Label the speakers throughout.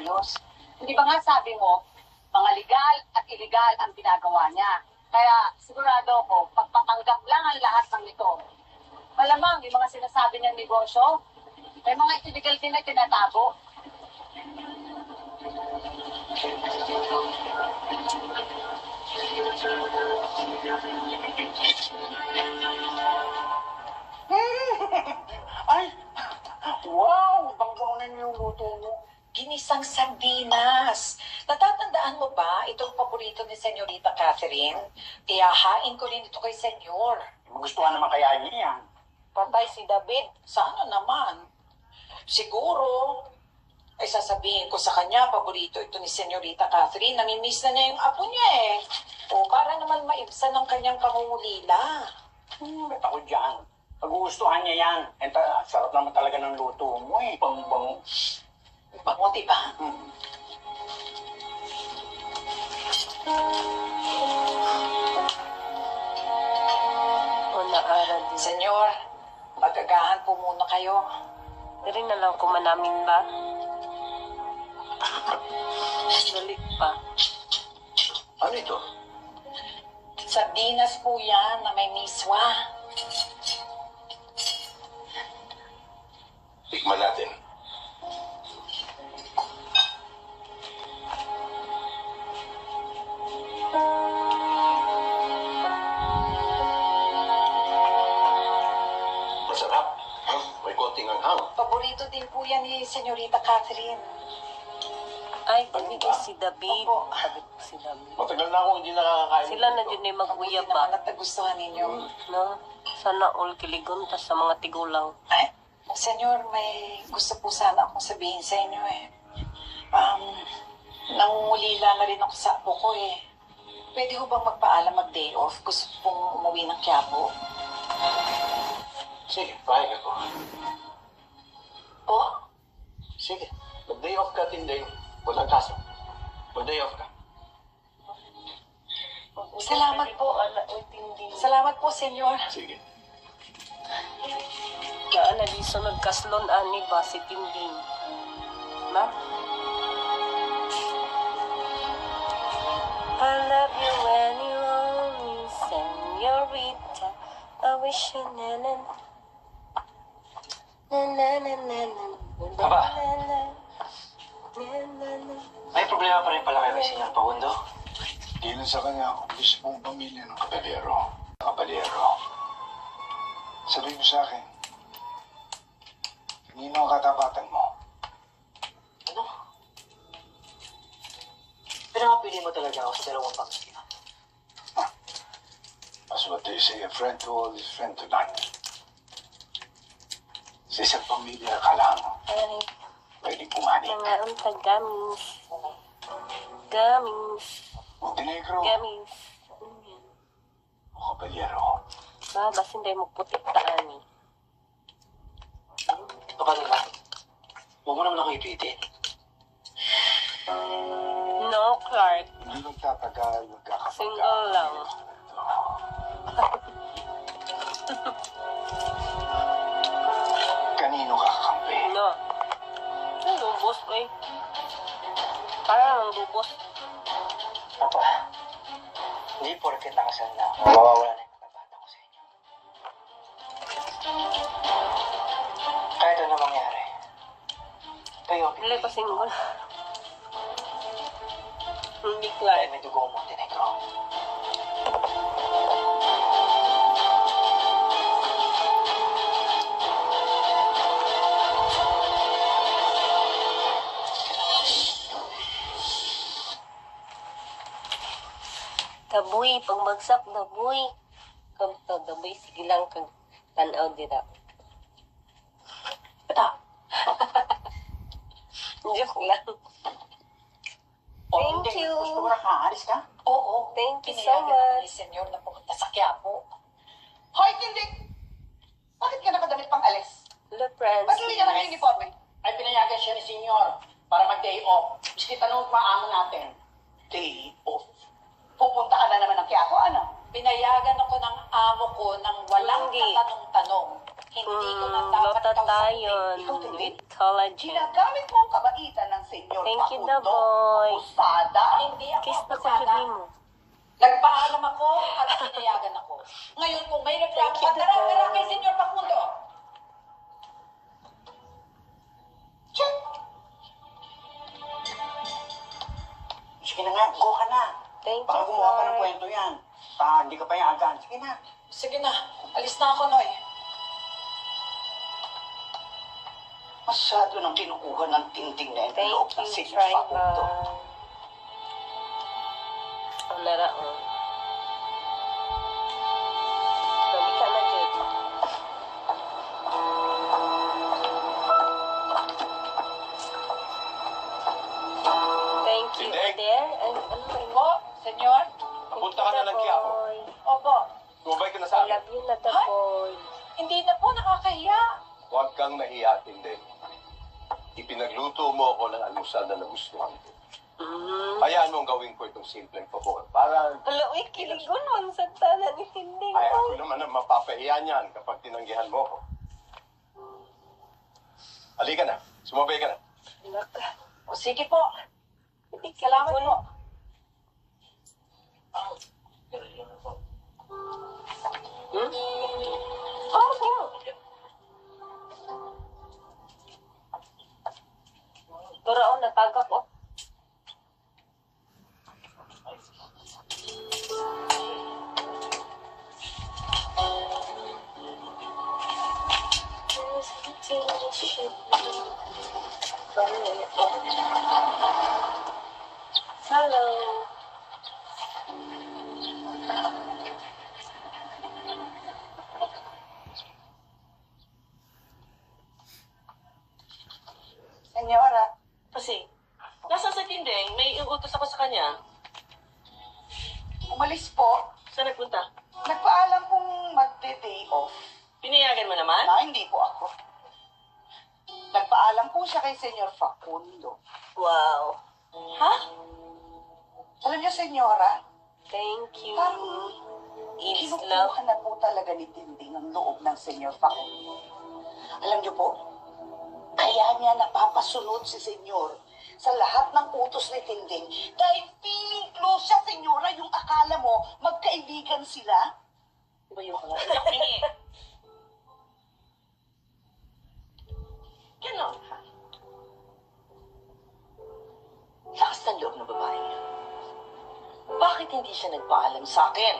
Speaker 1: maayos. Hindi ba nga sabi mo, mga legal at illegal ang ginagawa niya. Kaya sigurado ko, pagpapanggap lang ang lahat ng ito. Malamang yung mga sinasabi niyang negosyo, may mga illegal din na tinatago.
Speaker 2: Ay! Wow! Banggaw na yung luto mo.
Speaker 3: Ginisang sardinas. Natatandaan mo ba itong paborito ni Senyorita Catherine? Iyahain ko rin ito kay Senyor.
Speaker 2: Magustuhan naman kaya niya yan.
Speaker 3: Patay si David. Sana naman. Siguro, ay sasabihin ko sa kanya, paborito ito ni Senyorita Catherine. Namimiss na niya yung apo niya eh. O para naman maibsan ang kanyang pangungulila.
Speaker 2: Bet ako dyan. Magugustuhan niya yan. And sarap naman talaga ng luto mo eh. Bang-bang.
Speaker 3: Bango, diba?
Speaker 4: O naaral din.
Speaker 3: Senyor, magagahan po muna kayo.
Speaker 4: Dali na lang kumanamin ba? Balik pa.
Speaker 2: Ano ito?
Speaker 3: Sardinas po yan na may miswa.
Speaker 5: Tikman natin. Masarap. May konting anghang.
Speaker 3: Paborito din po yan ni Senyorita Catherine.
Speaker 4: Ay, binigay si David.
Speaker 3: Opo.
Speaker 4: Sabi ko si David.
Speaker 5: Matagal na akong hindi nakakakain.
Speaker 4: Sila na dyan ay
Speaker 3: Mabuti
Speaker 4: magkuya
Speaker 3: naman
Speaker 4: ba?
Speaker 3: at nagustuhan ninyo.
Speaker 4: No? Sana all kiligon ta sa mga tigulang.
Speaker 3: Ay, Senyor, may gusto po sana akong sabihin sa inyo eh. Nangungulila na rin ako sa apo ko eh. Pwede ho bang magpaalam mag-day off? Gusto pong umuwi ng Quiapo.
Speaker 5: Sige, pahig ako.
Speaker 3: Po?
Speaker 5: Sige, mag-day off ka, Tinday. Walang kaso. Mag-day off ka.
Speaker 3: Salamat po. Salamat po, Senyor.
Speaker 5: Sige.
Speaker 4: Naala di sunod kaslon ani ba si Tinding. Na? I love you when you own me, señorita. I wish you na na na na na na.
Speaker 6: Aba.
Speaker 4: Na na na.
Speaker 6: May problema pa rin pala kayo kay Senyor Paundo.
Speaker 5: Di lang sa kanya ako mismong pamilya ng kabalero. Kabalero. Sabihin mo sa akin, kanino ang katapatan mo?
Speaker 6: Ano? Pinakapili mo talaga ako sa dalawang pamilya.
Speaker 5: As what they say, a friend to all is friend to none. Sa isang pamilya ka lang,
Speaker 4: Ay,
Speaker 5: pwedeng pumani.
Speaker 4: mga untag gamis. Gamis.
Speaker 5: Montenegro
Speaker 4: Gamis.
Speaker 5: o kabalero.
Speaker 4: Ba, basin tayo magputik taan eh.
Speaker 6: Ito kanila. Huwag mo naman ako ipitin.
Speaker 4: No, Clark.
Speaker 5: Hindi magtatagal, magkakapagka.
Speaker 4: Single lang.
Speaker 5: Kanino ka kakampi?
Speaker 4: No. Ang lubos eh. Parang ang lubos.
Speaker 6: Papa, hindi porket nakasal na ako. Mawawala na yung pagkabata ko sa inyo. Kahit ano mangyari, kayo ang
Speaker 4: Hindi ko single. Hindi
Speaker 6: dahil
Speaker 4: Clark.
Speaker 6: may dugo mo, Montenegro.
Speaker 4: Kabuy, pagbagsak daboy. Kamto daboy, sige lang kag tanaw dira.
Speaker 3: Bata.
Speaker 4: Joke lang. Thank you.
Speaker 2: Gusto mo na kaalis ka?
Speaker 3: Oo.
Speaker 4: Thank you so
Speaker 3: Pinayagan ako ni
Speaker 4: much.
Speaker 3: Senyor na pumunta sa Quiapo.
Speaker 1: Hoy, Tindik! Bakit ka nakadamit pang alis?
Speaker 4: Hello,
Speaker 1: Ba't hindi ka
Speaker 4: Francis.
Speaker 1: naka-uniforme?
Speaker 2: Ay, pinayagan siya ni Senyor para mag-day off. Biski tanong maamo natin.
Speaker 6: Day off.
Speaker 1: Pupunta ka na naman ng Quiapo, ano?
Speaker 3: Pinayagan ako ng amo ko ng walang
Speaker 4: Hindi.
Speaker 3: katanong-tanong. Hindi ko na dapat
Speaker 4: Lotatayon.
Speaker 3: Ikaw, Tintin?
Speaker 4: With collagen.
Speaker 7: Ginagamit mo ang kabaitan ng senyor
Speaker 4: Thank you,
Speaker 7: Facundo.
Speaker 4: Daboy.
Speaker 7: Abusada.
Speaker 3: Hindi ako
Speaker 4: Kiss na
Speaker 3: abusada.
Speaker 4: pagkabi mo.
Speaker 3: Nagpaalam ako at pinayagan ako. Ngayon kung may reklamo
Speaker 4: Thank you,
Speaker 3: ka, tara
Speaker 4: Daboy.
Speaker 3: kay Senyor Facundo.
Speaker 2: Check! Sige na nga, go ka na.
Speaker 4: Thank
Speaker 2: Baka
Speaker 4: you,
Speaker 2: gumawa pa ng
Speaker 4: Clark.
Speaker 2: kwento yan. Hindi ka pa yagan. Sige na.
Speaker 3: Sige na, alis na ako, Noy.
Speaker 7: Masyado nang kinukuha ng tinting na
Speaker 4: Thank
Speaker 7: envelope ng
Speaker 4: you,
Speaker 7: senyor
Speaker 4: try
Speaker 7: Facundo.
Speaker 4: Ang laraon. Gabi ka na, Jud. Thank you,
Speaker 5: Hindi.
Speaker 4: Eder. Ano ba yun?
Speaker 3: Po, Senyor?
Speaker 5: Punta ka na ng Quiapo.
Speaker 4: Boy.
Speaker 3: Opo.
Speaker 5: Sumabay ka na sa
Speaker 4: I
Speaker 5: akin.
Speaker 4: love you na the
Speaker 3: Hi.
Speaker 4: boy.
Speaker 3: Hindi na po, nakakahiya.
Speaker 5: Huwag kang nahiya, Tinday. Ipinagluto mo ako ng almusal na nagustuhan ko. Hayaan mong gawin ko itong simpleng pabor para
Speaker 4: Hala, uy, kiligon man sa tanan ni Tinding.
Speaker 5: ay ako naman ang mapapahiya niyan kapag tinanggihan mo ko. Halika na. Sumabay ka na.
Speaker 3: O sige po. Salamat po.
Speaker 4: Turaon, natagak ko. Hello.
Speaker 7: Senyora,
Speaker 8: Kasi, nasa sa tindeng, may utos ako sa kanya.
Speaker 7: umalis po.
Speaker 8: Saan nagpunta?
Speaker 7: Nagpaalam kong magde-day off.
Speaker 8: Pinayagan mo naman?
Speaker 7: Na hindi po ako. Nagpaalam po siya kay senyor Facundo.
Speaker 4: Wow.
Speaker 8: Ha?
Speaker 7: Alam niyo, senyora,
Speaker 4: Thank you.
Speaker 7: parang
Speaker 4: It's love.
Speaker 7: kinukuha na po talaga ni Tinding ang loob ng senyor Facundo. Alam niyo po, kaya niya napapasunod si senyor sa lahat ng utos ni Tinding dahil feeling close siya, senyora, yung akala mo magkaibigan sila.
Speaker 8: Iba yung mga anak niya. Ganon.
Speaker 7: Lakas ng loob ng babae niya. Bakit hindi siya nagpaalam sa akin?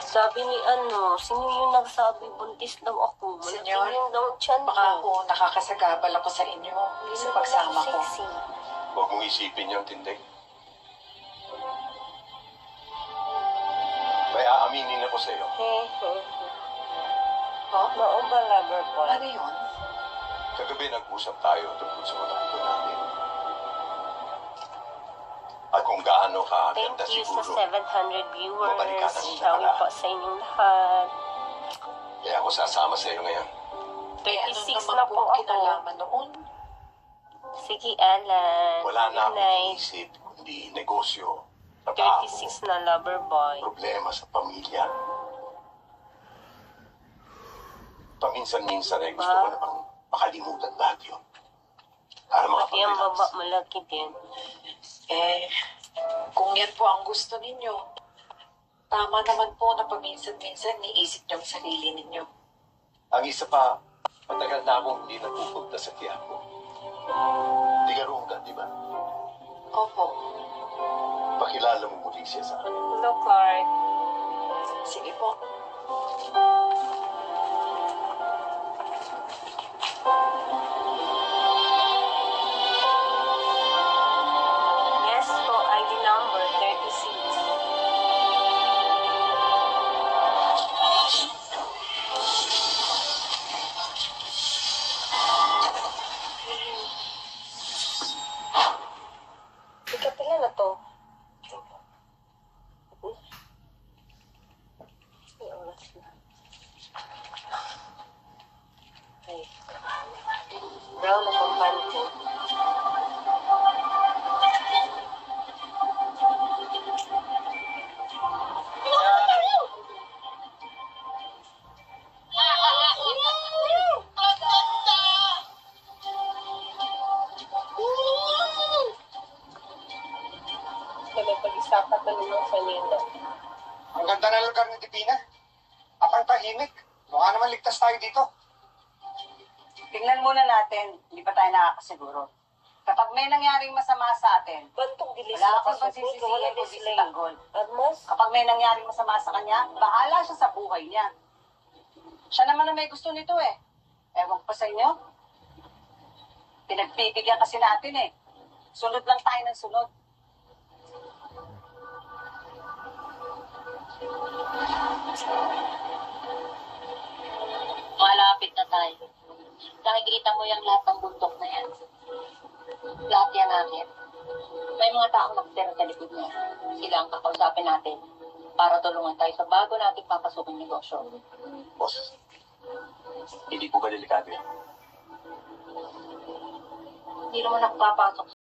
Speaker 4: Sabi ni sino yung nagsabi buntis daw ako? Malaki
Speaker 3: Senyor,
Speaker 4: yung daw tiyan
Speaker 3: Baka
Speaker 4: ko.
Speaker 3: ako nakakasagabal ako sa inyo sa pagsama ko.
Speaker 4: Sexy.
Speaker 5: Huwag mong isipin yung Tinday. May aaminin ako sa iyo.
Speaker 3: Ha?
Speaker 4: Maong ba lover ko?
Speaker 3: Ano yun?
Speaker 5: Kagabi nag-usap tayo tungkol sa kontakto natin. At kung gaano
Speaker 4: Thank
Speaker 5: kaganda
Speaker 4: you sa
Speaker 5: siguro.
Speaker 4: 700 viewers.
Speaker 5: Mabalikanan siya
Speaker 4: Shouting
Speaker 5: pala.
Speaker 4: po sa inyong lahat.
Speaker 5: Kaya ako sasama sa iyo ngayon.
Speaker 3: Eh, ano
Speaker 4: 36
Speaker 3: naman
Speaker 4: na
Speaker 3: po
Speaker 4: po
Speaker 3: ang
Speaker 4: ako.
Speaker 3: kinalaman noon?
Speaker 4: Sige, Alan.
Speaker 5: Wala na
Speaker 4: Good
Speaker 5: akong
Speaker 4: night.
Speaker 5: iisip, kundi negosyo, trabaho,
Speaker 4: 36 na lover boy.
Speaker 5: problema sa pamilya. Paminsan-minsan ay gusto ko
Speaker 4: Wow.
Speaker 5: namang makalimutan lahat yun. Para
Speaker 4: Pati ang baba
Speaker 5: makapag-relax.
Speaker 4: malaki din.
Speaker 3: Eh, kung yan po ang gusto ninyo, tama naman po na paminsan-minsan niisip niyo ang sarili ninyo.
Speaker 5: Ang isa pa, matagal na akong hindi napupunta sa Quiapo. Hindi ka roon ka, di ba?
Speaker 3: Opo.
Speaker 5: Pakilala mo muli siya sa akin.
Speaker 4: Hello, Clark.
Speaker 3: Sige po.
Speaker 4: Yes po, ID number 36. Ikapila na to. May oras na. Ay. Brown na pang panty. kanina.
Speaker 6: Ang ganda ng lugar ni Divina. Apang tahimik. Mukha naman ligtas tayo dito.
Speaker 1: Tingnan muna natin, hindi pa tayo nakakasiguro. Kapag may nangyaring masama sa atin,
Speaker 4: Ba't itong gilis
Speaker 1: wala
Speaker 4: na
Speaker 1: akong
Speaker 4: sa food? Wala
Speaker 1: pagsisisihin
Speaker 4: din
Speaker 1: kung
Speaker 4: sila
Speaker 1: si Tanggol.
Speaker 4: Atmos?
Speaker 1: Kapag may nangyaring masama sa kanya, bahala siya sa buhay niya. Siya naman ang may gusto nito eh. Ewan ko pa sa inyo. Pinagbibigyan kasi natin eh. Sunod lang tayo ng sunod.
Speaker 9: Malapit na tayo. Nakikita mo yung lahat ng bundok na yan. Lahat yan akin. May mga taong nakatira sa likod niya. Sila ang kakausapin natin para tulungan tayo sa bago nating papasukin negosyo.
Speaker 5: Boss, hindi po ba delikado yan?
Speaker 9: Hindi naman ako papasok